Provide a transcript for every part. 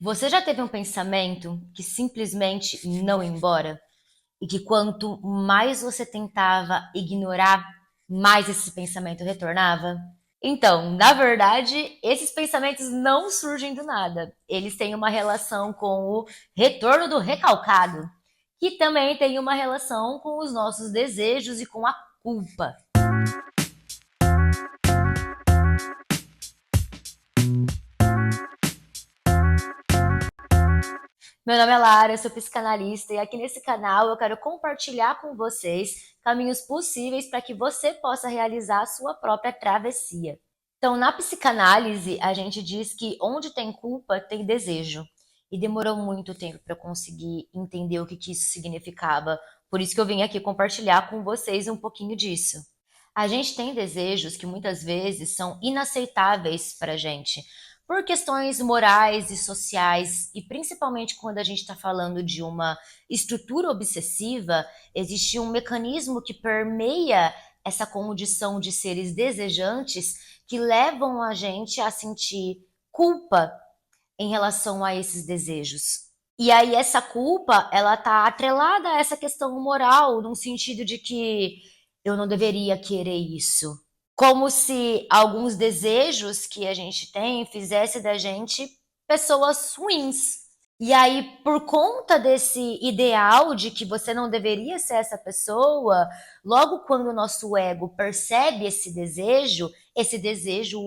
Você já teve um pensamento que simplesmente não ia embora? E que quanto mais você tentava ignorar, mais esse pensamento retornava? Então, na verdade, esses pensamentos não surgem do nada. Eles têm uma relação com o retorno do recalcado, que também tem uma relação com os nossos desejos e com a culpa. Meu nome é Lara, eu sou psicanalista e aqui nesse canal eu quero compartilhar com vocês caminhos possíveis para que você possa realizar a sua própria travessia. Então, na psicanálise, a gente diz que onde tem culpa, tem desejo. E demorou muito tempo para eu conseguir entender o que isso significava. Por isso que eu vim aqui compartilhar com vocês um pouquinho disso. A gente tem desejos que muitas vezes são inaceitáveis para a gente, por questões morais e sociais, e principalmente quando a gente está falando de uma estrutura obsessiva, existe um mecanismo que permeia essa condição de seres desejantes que levam a gente a sentir culpa em relação a esses desejos. E aí essa culpa, ela tá atrelada a essa questão moral, num sentido de que eu não deveria querer isso. Como se alguns desejos que a gente tem fizesse da gente pessoas ruins. E aí, por conta desse ideal de que você não deveria ser essa pessoa, logo quando o nosso ego percebe esse desejo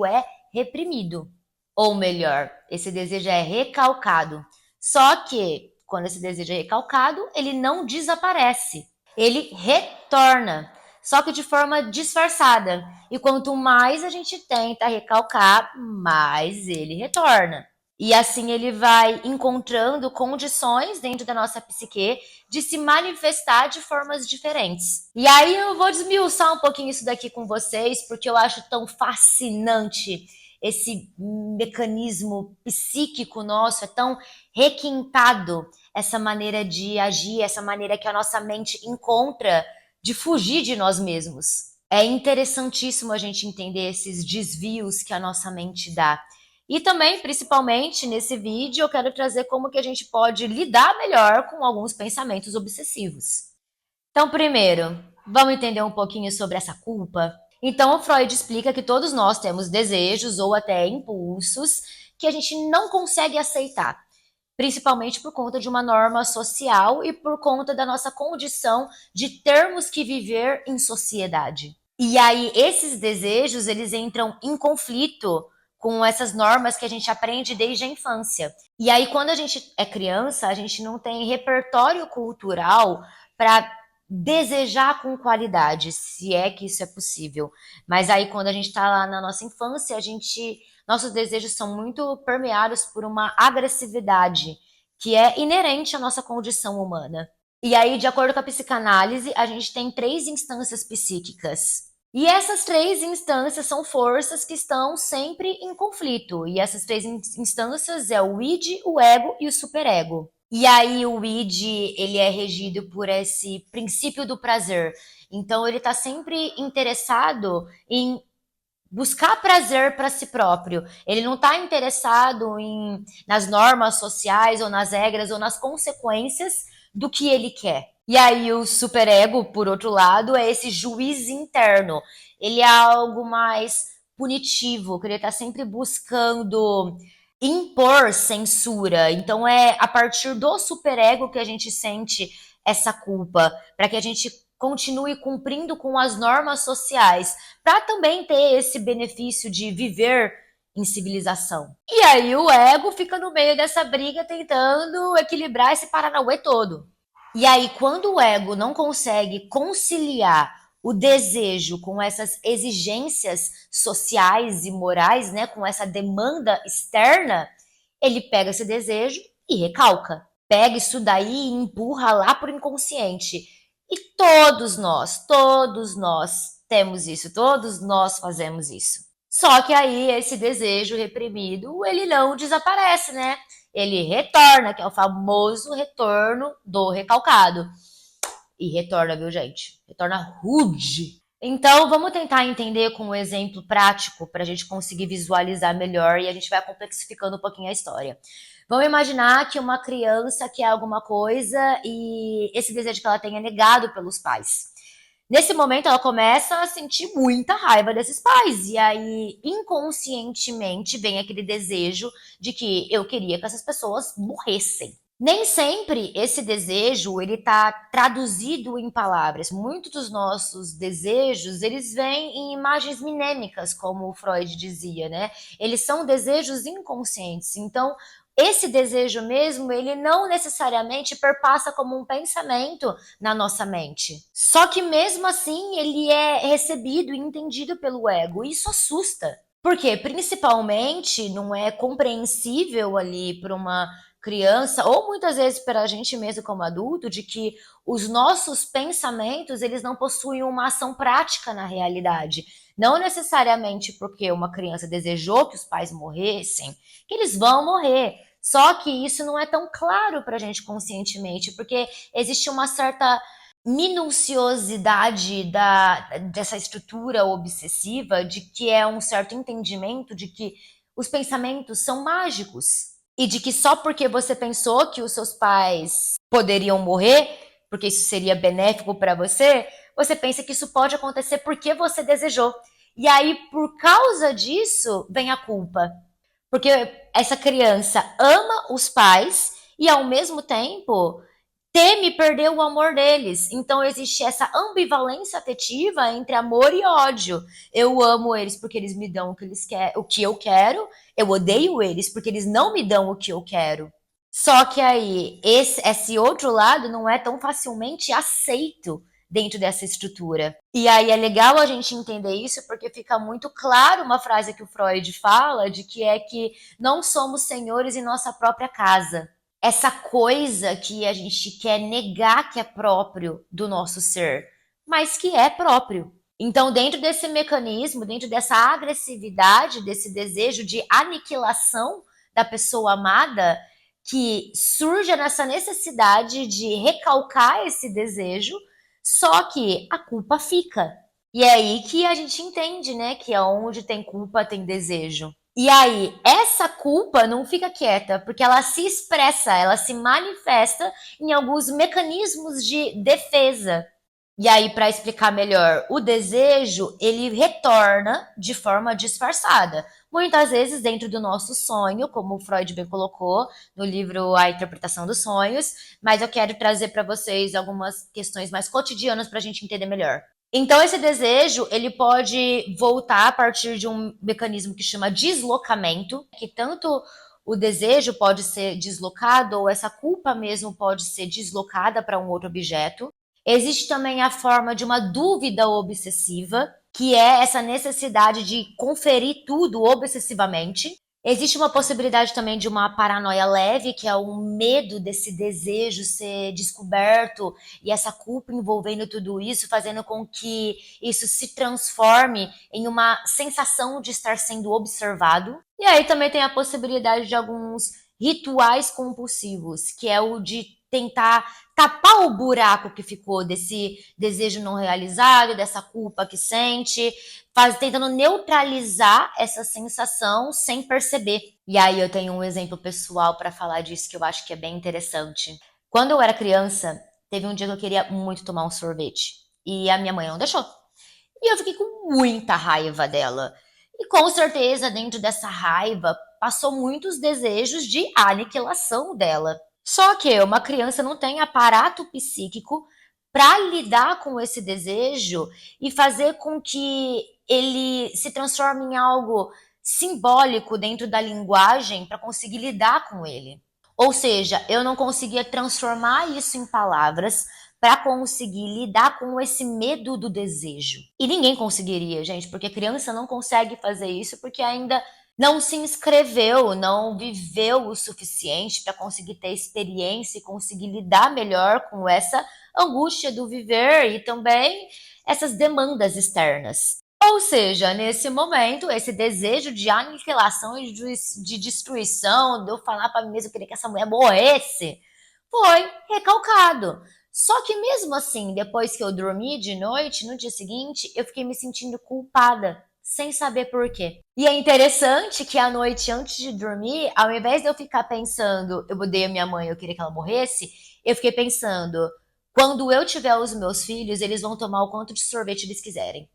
é reprimido. Ou melhor, esse desejo é recalcado. Só que, quando esse desejo é recalcado, ele não desaparece. Ele retorna, só que de forma disfarçada. E quanto mais a gente tenta recalcar, mais ele retorna. E assim ele vai encontrando condições dentro da nossa psique de se manifestar de formas diferentes. E aí eu vou desmiuçar um pouquinho isso daqui com vocês, porque eu acho tão fascinante esse mecanismo psíquico nosso, é tão requintado essa maneira de agir, essa maneira que a nossa mente encontra de fugir de nós mesmos. É interessantíssimo a gente entender esses desvios que a nossa mente dá. E também, principalmente nesse vídeo, eu quero trazer como que a gente pode lidar melhor com alguns pensamentos obsessivos. Então, primeiro, vamos entender um pouquinho sobre essa culpa? Então, o Freud explica que todos nós temos desejos ou até impulsos que a gente não consegue aceitar, principalmente por conta de uma norma social e por conta da nossa condição de termos que viver em sociedade. E aí esses desejos, eles entram em conflito com essas normas que a gente aprende desde a infância. E aí quando a gente é criança, a gente não tem repertório cultural para desejar com qualidade, se é que isso é possível. Mas aí quando a gente está lá na nossa infância, nossos desejos são muito permeados por uma agressividade que é inerente à nossa condição humana. E aí, de acordo com a psicanálise, a gente tem três instâncias psíquicas. E essas três instâncias são forças que estão sempre em conflito. E essas três instâncias é o id, o ego e o superego. E aí o id, ele é regido por esse princípio do prazer. Então ele está sempre interessado em buscar prazer para si próprio. Ele não está interessado nas normas sociais ou nas regras ou nas consequências do que ele quer. E aí o superego, por outro lado, é esse juiz interno. Ele é algo mais punitivo, que ele está sempre buscando impor censura. Então é a partir do superego que a gente sente essa culpa, para que a gente continue cumprindo com as normas sociais, para também ter esse benefício de viver em civilização. E aí o ego fica no meio dessa briga tentando equilibrar esse paranauê todo. E aí quando o ego não consegue conciliar o desejo com essas exigências sociais e morais, né, com essa demanda externa, ele pega esse desejo e recalca. Pega isso daí e empurra lá pro inconsciente. E todos nós temos isso, todos nós fazemos isso. Só que aí esse desejo reprimido, ele não desaparece, né? Ele retorna, que é o famoso retorno do recalcado. E retorna, viu, gente? Retorna rude. Então, vamos tentar entender com um exemplo prático para a gente conseguir visualizar melhor e a gente vai complexificando um pouquinho a história. Vamos imaginar que uma criança quer alguma coisa e esse desejo que ela tem é negado pelos pais. Nesse momento, ela começa a sentir muita raiva desses pais. E aí, inconscientemente, vem aquele desejo de que eu queria que essas pessoas morressem. Nem sempre esse desejo ele está traduzido em palavras. Muitos dos nossos desejos eles vêm em imagens minêmicas, como o Freud dizia, né? Eles são desejos inconscientes. Então, esse desejo mesmo, ele não necessariamente perpassa como um pensamento na nossa mente. Só que mesmo assim, ele é recebido e entendido pelo ego. Isso assusta. Porque, principalmente, não é compreensível ali para uma criança, ou muitas vezes para a gente mesmo como adulto, de que os nossos pensamentos, eles não possuem uma ação prática na realidade. Não necessariamente porque uma criança desejou que os pais morressem, que eles vão morrer. Só que isso não é tão claro para a gente conscientemente, porque existe uma certa minuciosidade dessa estrutura obsessiva de que é um certo entendimento de que os pensamentos são mágicos e de que só porque você pensou que os seus pais poderiam morrer, porque isso seria benéfico para você, você pensa que isso pode acontecer porque você desejou. E aí, por causa disso, vem a culpa. Porque essa criança ama os pais e, ao mesmo tempo, teme perder o amor deles. Então existe essa ambivalência afetiva entre amor e ódio. Eu amo eles porque eles me dão o que eu quero, eu odeio eles porque eles não me dão o que eu quero. Só que aí, esse outro lado não é tão facilmente aceito dentro dessa estrutura. E aí é legal a gente entender isso porque fica muito claro uma frase que o Freud fala de que é que não somos senhores em nossa própria casa. Essa coisa que a gente quer negar que é próprio do nosso ser, mas que é próprio. Então, dentro desse mecanismo, dentro dessa agressividade, desse desejo de aniquilação da pessoa amada, que surge nessa necessidade de recalcar esse desejo, só que a culpa fica. E é aí que a gente entende, né, que onde tem culpa tem desejo. E aí, essa culpa não fica quieta, porque ela se expressa, ela se manifesta em alguns mecanismos de defesa. E aí, para explicar melhor, o desejo, ele retorna de forma disfarçada. Muitas vezes dentro do nosso sonho, como o Freud bem colocou no livro A Interpretação dos Sonhos, mas eu quero trazer para vocês algumas questões mais cotidianas para a gente entender melhor. Então, esse desejo, ele pode voltar a partir de um mecanismo que chama deslocamento, que tanto o desejo pode ser deslocado ou essa culpa mesmo pode ser deslocada para um outro objeto. Existe também a forma de uma dúvida obsessiva, que é essa necessidade de conferir tudo obsessivamente. Existe uma possibilidade também de uma paranoia leve, que é o medo desse desejo ser descoberto e essa culpa envolvendo tudo isso, fazendo com que isso se transforme em uma sensação de estar sendo observado. E aí também tem a possibilidade de alguns rituais compulsivos, que é o de tentar tapar o buraco que ficou desse desejo não realizado, dessa culpa que sente, tentando neutralizar essa sensação sem perceber. E aí eu tenho um exemplo pessoal para falar disso que eu acho que é bem interessante. Quando eu era criança, teve um dia que eu queria muito tomar um sorvete e a minha mãe não deixou. E eu fiquei com muita raiva dela. E com certeza, dentro dessa raiva, passou muitos desejos de aniquilação dela. Só que uma criança não tem aparato psíquico para lidar com esse desejo e fazer com que ele se transforme em algo simbólico dentro da linguagem para conseguir lidar com ele. Ou seja, eu não conseguia transformar isso em palavras para conseguir lidar com esse medo do desejo. E ninguém conseguiria, gente, porque criança não consegue fazer isso porque ainda não se inscreveu, não viveu o suficiente para conseguir ter experiência e conseguir lidar melhor com essa angústia do viver e também essas demandas externas. Ou seja, nesse momento, esse desejo de aniquilação e de destruição, de eu falar para mim mesmo que eu queria que essa mulher morresse, foi recalcado. Só que mesmo assim, depois que eu dormi de noite, no dia seguinte, eu fiquei me sentindo culpada sem saber por quê. E é interessante que à noite, antes de dormir, ao invés de eu ficar pensando, eu odeio a minha mãe, eu queria que ela morresse, eu fiquei pensando, quando eu tiver os meus filhos, eles vão tomar o quanto de sorvete eles quiserem.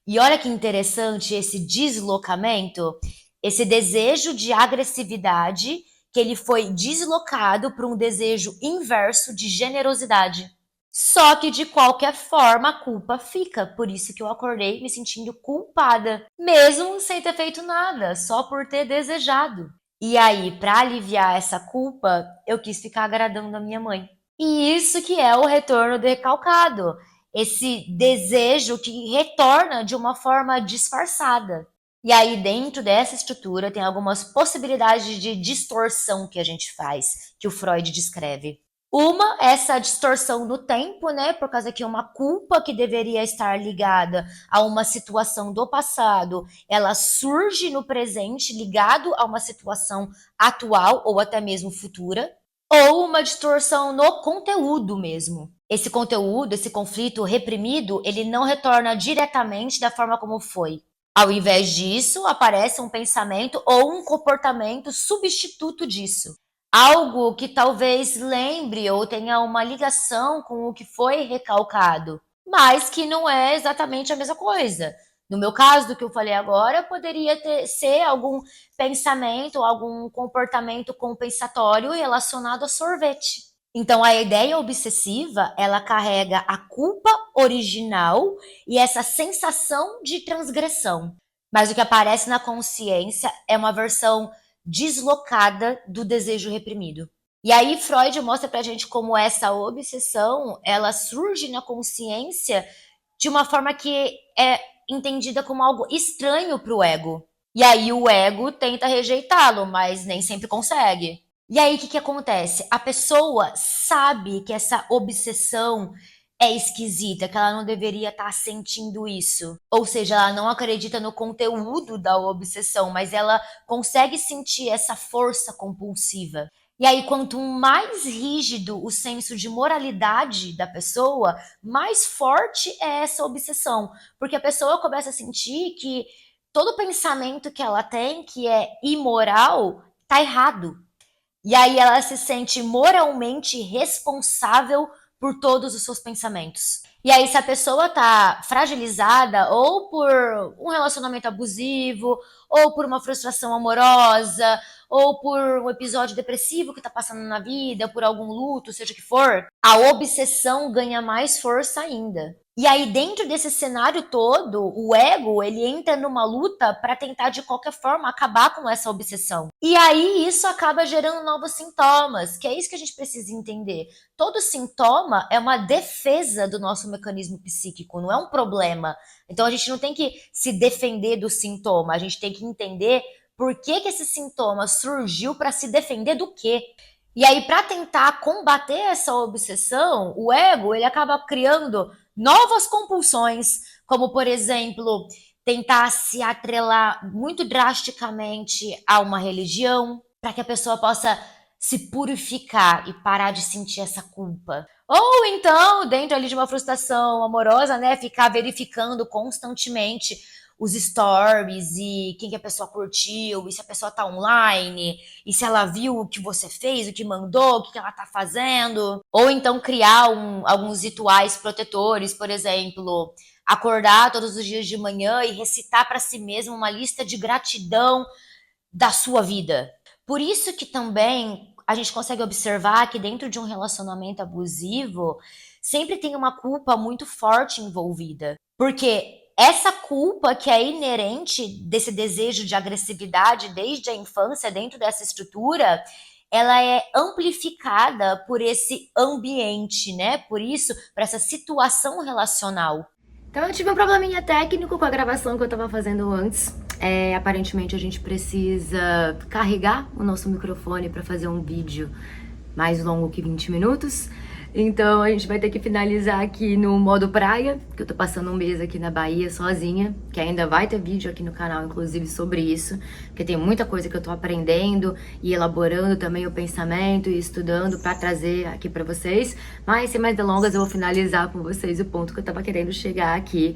E olha que interessante esse deslocamento, esse desejo de agressividade, que ele foi deslocado para um desejo inverso de generosidade. Só que de qualquer forma a culpa fica, por isso que eu acordei me sentindo culpada, mesmo sem ter feito nada, só por ter desejado. E aí, para aliviar essa culpa, eu quis ficar agradando a minha mãe. E isso que é o retorno do recalcado, esse desejo que retorna de uma forma disfarçada. E aí, dentro dessa estrutura, tem algumas possibilidades de distorção que a gente faz, que o Freud descreve. Uma, essa distorção no tempo, né? Por causa que uma culpa que deveria estar ligada a uma situação do passado, ela surge no presente, ligado a uma situação atual ou até mesmo futura. Ou uma distorção no conteúdo mesmo. Esse conteúdo, esse conflito reprimido, ele não retorna diretamente da forma como foi. Ao invés disso, aparece um pensamento ou um comportamento substituto disso. Algo que talvez lembre ou tenha uma ligação com o que foi recalcado, mas que não é exatamente a mesma coisa. No meu caso, do que eu falei agora, poderia ser algum pensamento, algum comportamento compensatório relacionado a sorvete. Então, a ideia obsessiva, ela carrega a culpa original e essa sensação de transgressão. Mas o que aparece na consciência é uma versão deslocada do desejo reprimido. E aí Freud mostra pra gente como essa obsessão, ela surge na consciência de uma forma que é entendida como algo estranho para o ego. E aí o ego tenta rejeitá-lo, mas nem sempre consegue. E aí o que acontece? A pessoa sabe que essa obsessão é esquisita, que ela não deveria estar sentindo isso. Ou seja, ela não acredita no conteúdo da obsessão, mas ela consegue sentir essa força compulsiva. E aí, quanto mais rígido o senso de moralidade da pessoa, mais forte é essa obsessão. Porque a pessoa começa a sentir que todo pensamento que ela tem, que é imoral, tá errado. E aí ela se sente moralmente responsável por todos os seus pensamentos. E aí, se a pessoa tá fragilizada ou por um relacionamento abusivo, ou por uma frustração amorosa, ou por um episódio depressivo que tá passando na vida, por algum luto, seja o que for, a obsessão ganha mais força ainda. E aí, dentro desse cenário todo, o ego, ele entra numa luta para tentar, de qualquer forma, acabar com essa obsessão. E aí, isso acaba gerando novos sintomas, que é isso que a gente precisa entender. Todo sintoma é uma defesa do nosso mecanismo psíquico, não é um problema. Então, a gente não tem que se defender do sintoma, a gente tem que entender por que esse sintoma surgiu para se defender do quê. E aí, para tentar combater essa obsessão, o ego, ele acaba criando novas compulsões, como, por exemplo, tentar se atrelar muito drasticamente a uma religião, para que a pessoa possa se purificar e parar de sentir essa culpa. Ou então, dentro ali de uma frustração amorosa, né, ficar verificando constantemente os stories e quem que a pessoa curtiu, e se a pessoa tá online, e se ela viu o que você fez, o que mandou, o que ela tá fazendo. Ou então criar alguns rituais protetores, por exemplo, acordar todos os dias de manhã e recitar para si mesmo uma lista de gratidão da sua vida. Por isso que também a gente consegue observar que dentro de um relacionamento abusivo sempre tem uma culpa muito forte envolvida. Porque essa culpa que é inerente desse desejo de agressividade desde a infância dentro dessa estrutura, ela é amplificada por esse ambiente, né? Por isso, por essa situação relacional. Então eu tive um probleminha técnico com a gravação que eu tava fazendo antes. Aparentemente a gente precisa carregar o nosso microfone para fazer um vídeo mais longo que 20 minutos. Então a gente vai ter que finalizar aqui no modo praia, que eu tô passando um mês aqui na Bahia sozinha, que ainda vai ter vídeo aqui no canal, inclusive, sobre isso, porque tem muita coisa que eu tô aprendendo e elaborando também o pensamento e estudando pra trazer aqui pra vocês. Mas sem mais delongas, eu vou finalizar com vocês o ponto que eu tava querendo chegar aqui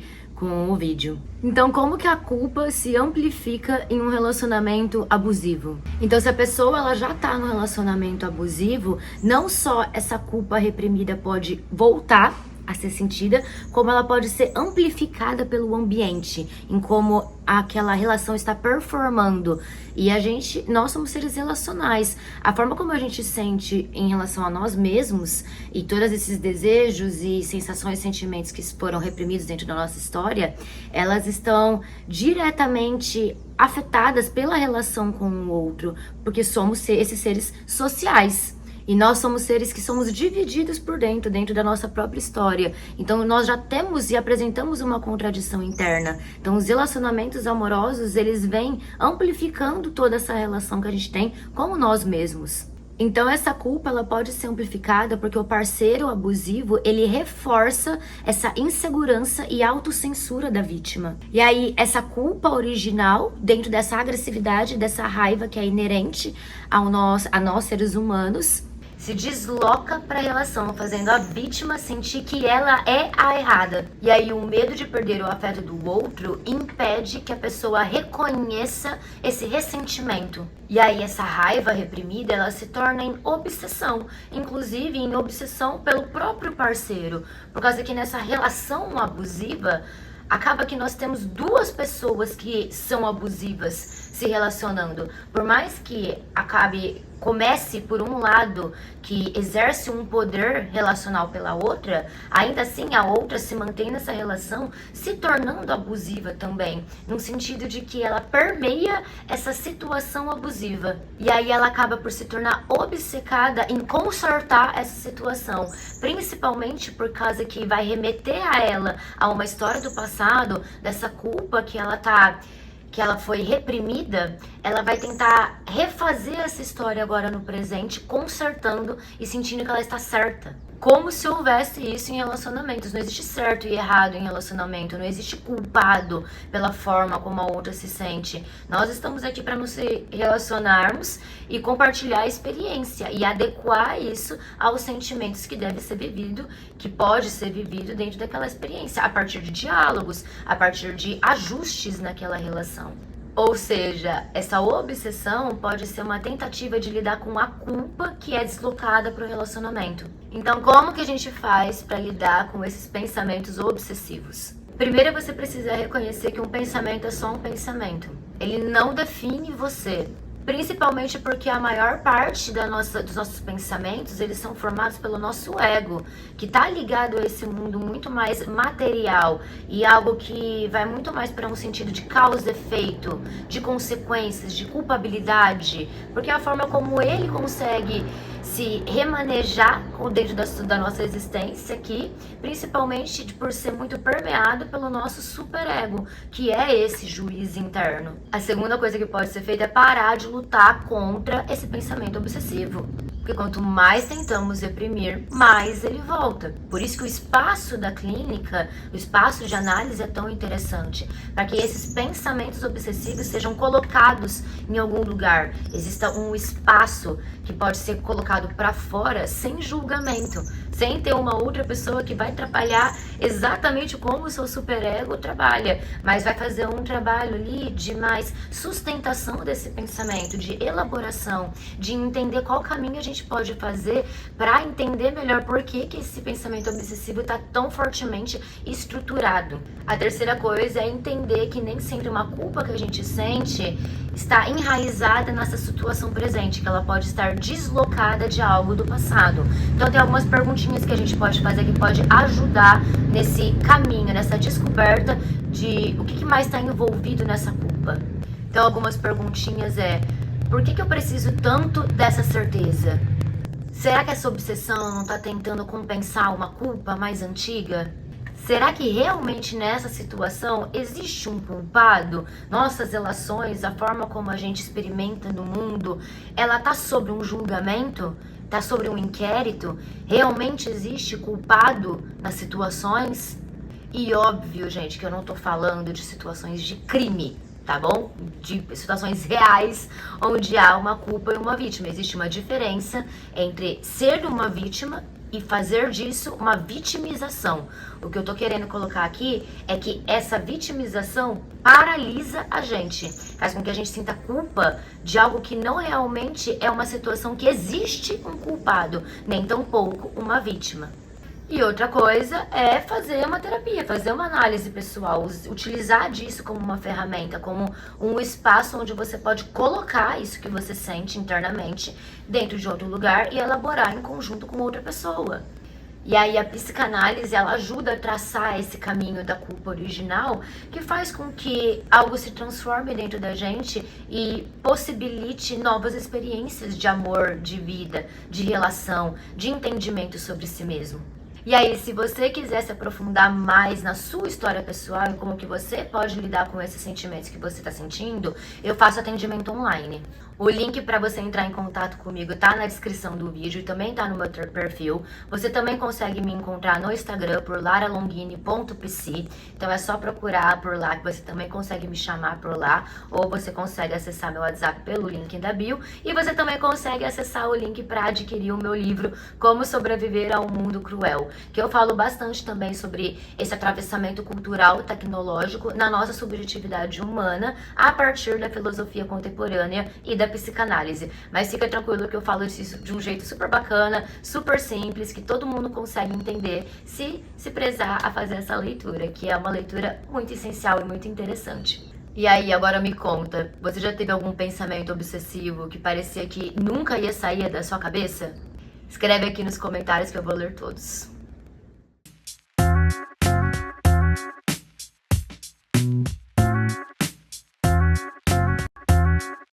com o vídeo. Então, como que a culpa se amplifica em um relacionamento abusivo? Então, se a pessoa ela já tá no relacionamento abusivo, não só essa culpa reprimida pode voltar a ser sentida, como ela pode ser amplificada pelo ambiente, em como aquela relação está performando. E nós somos seres relacionais. A forma como a gente sente em relação a nós mesmos e todos esses desejos e sensações e sentimentos que foram reprimidos dentro da nossa história, elas estão diretamente afetadas pela relação com o outro, porque somos esses seres sociais. E nós somos seres que somos divididos por dentro da nossa própria história. Então nós já temos e apresentamos uma contradição interna. Então os relacionamentos amorosos, eles vêm amplificando toda essa relação que a gente tem com nós mesmos. Então essa culpa, ela pode ser amplificada porque o parceiro abusivo, ele reforça essa insegurança e autocensura da vítima. E aí essa culpa original, dentro dessa agressividade, dessa raiva que é inerente a nós seres humanos, se desloca para a relação, fazendo a vítima sentir que ela é a errada. E aí o medo de perder o afeto do outro impede que a pessoa reconheça esse ressentimento. E aí essa raiva reprimida, ela se torna em obsessão, inclusive em obsessão pelo próprio parceiro. Por causa que nessa relação abusiva, acaba que nós temos duas pessoas que são abusivas se relacionando. Por mais que comece por um lado que exerce um poder relacional pela outra, ainda assim a outra se mantém nessa relação se tornando abusiva também, no sentido de que ela permeia essa situação abusiva. E aí ela acaba por se tornar obcecada em consertar essa situação, principalmente por causa que vai remeter a ela a uma história do passado, dessa culpa que ela foi reprimida. Ela vai tentar refazer essa história agora no presente, consertando e sentindo que ela está certa. Como se houvesse isso em relacionamentos. Não existe certo e errado em relacionamento. Não existe culpado pela forma como a outra se sente. Nós estamos aqui para nos relacionarmos e compartilhar a experiência e adequar isso aos sentimentos que deve ser vivido, que pode ser vivido dentro daquela experiência, a partir de diálogos, a partir de ajustes naquela relação. Ou seja, essa obsessão pode ser uma tentativa de lidar com a culpa que é deslocada para o relacionamento. Então, como que a gente faz para lidar com esses pensamentos obsessivos? Primeiro, você precisa reconhecer que um pensamento é só um pensamento. Ele não define você. Principalmente porque a maior parte dos nossos pensamentos, eles são formados pelo nosso ego, que está ligado a esse mundo muito mais material e algo que vai muito mais para um sentido de causa e efeito, de consequências, de culpabilidade, porque a forma como ele consegue se remanejar dentro da nossa existência aqui, principalmente por ser muito permeado pelo nosso superego, que é esse juiz interno. A segunda coisa que pode ser feita é parar de lutar contra esse pensamento obsessivo. Porque quanto mais tentamos reprimir, mais ele volta. Por isso que o espaço da clínica, o espaço de análise é tão interessante. Para que esses pensamentos obsessivos sejam colocados em algum lugar. Exista um espaço que pode ser colocado para fora sem julgamento. Sem ter uma outra pessoa que vai atrapalhar exatamente como o seu superego trabalha. Mas vai fazer um trabalho ali de mais sustentação desse pensamento, de elaboração, de entender qual caminho a gente pode fazer para entender melhor por que esse pensamento obsessivo está tão fortemente estruturado. A terceira coisa é entender que nem sempre uma culpa que a gente sente está enraizada nessa situação presente, que ela pode estar deslocada de algo do passado. Então tem algumas perguntinhas que a gente pode fazer que pode ajudar nesse caminho, nessa descoberta de o que mais está envolvido nessa culpa. Então algumas perguntinhas por que eu preciso tanto dessa certeza? Será que essa obsessão não está tentando compensar uma culpa mais antiga? Será que realmente nessa situação existe um culpado? Nossas relações, a forma como a gente experimenta no mundo, ela está sobre um julgamento? Está sobre um inquérito? Realmente existe culpado nas situações? E óbvio, gente, que eu não estou falando de situações de crime, tá bom? De situações reais, onde há uma culpa e uma vítima. Existe uma diferença entre ser uma vítima e fazer disso uma vitimização. O que eu tô querendo colocar aqui é que essa vitimização paralisa a gente, faz com que a gente sinta culpa de algo que não realmente é uma situação que existe um culpado, nem tampouco uma vítima. E outra coisa é fazer uma terapia, fazer uma análise pessoal, utilizar disso como uma ferramenta, como um espaço onde você pode colocar isso que você sente internamente dentro de outro lugar e elaborar em conjunto com outra pessoa. E aí a psicanálise, ela ajuda a traçar esse caminho da culpa original, que faz com que algo se transforme dentro da gente e possibilite novas experiências de amor, de vida, de relação, de entendimento sobre si mesmo. E aí, se você quiser se aprofundar mais na sua história pessoal e como que você pode lidar com esses sentimentos que você está sentindo, eu faço atendimento online. O link para você entrar em contato comigo tá na descrição do vídeo e também tá no meu perfil. Você também consegue me encontrar no Instagram por laralongini.psi. Então é só procurar por lá que você também consegue me chamar por lá. Ou você consegue acessar meu WhatsApp pelo link da bio. E você também consegue acessar o link para adquirir o meu livro Como Sobreviver a um Mundo Cruel, que eu falo bastante também sobre esse atravessamento cultural e tecnológico na nossa subjetividade humana a partir da filosofia contemporânea e da psicanálise. Mas fica tranquilo que eu falo isso de um jeito super bacana, super simples, que todo mundo consegue entender se prezar a fazer essa leitura, que é uma leitura muito essencial e muito interessante. E aí, agora me conta, você já teve algum pensamento obsessivo que parecia que nunca ia sair da sua cabeça? Escreve aqui nos comentários que eu vou ler todos.